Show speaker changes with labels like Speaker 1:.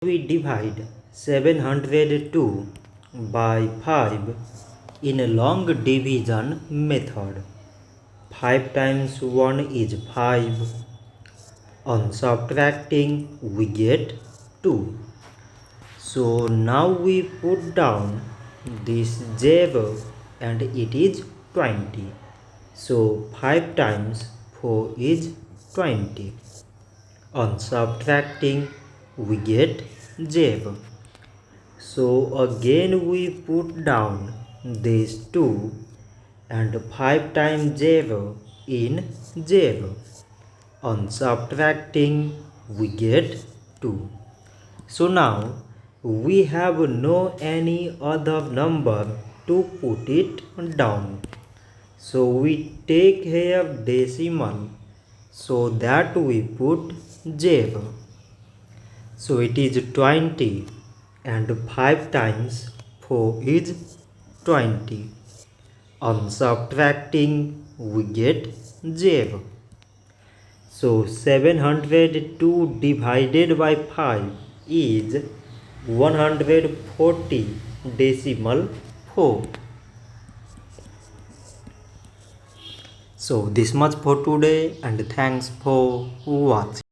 Speaker 1: We divide 702 by 5 in a long division method. 5 times 1 is 5. On subtracting, we get 2. So now we put down this zero and it is 20. So 5 times 4 is 20. On subtracting, we get 0. So again we put down these 2 and 5 times 0 in 0. On subtracting, we get 2. So now we have no any other number to put it down. So we take here decimal so that we put 0. So it is 20 and 5 times 4 is 20. On subtracting, we get 0. So 702 divided by 5 is 140 decimal 4. So this much for today and thanks for watching.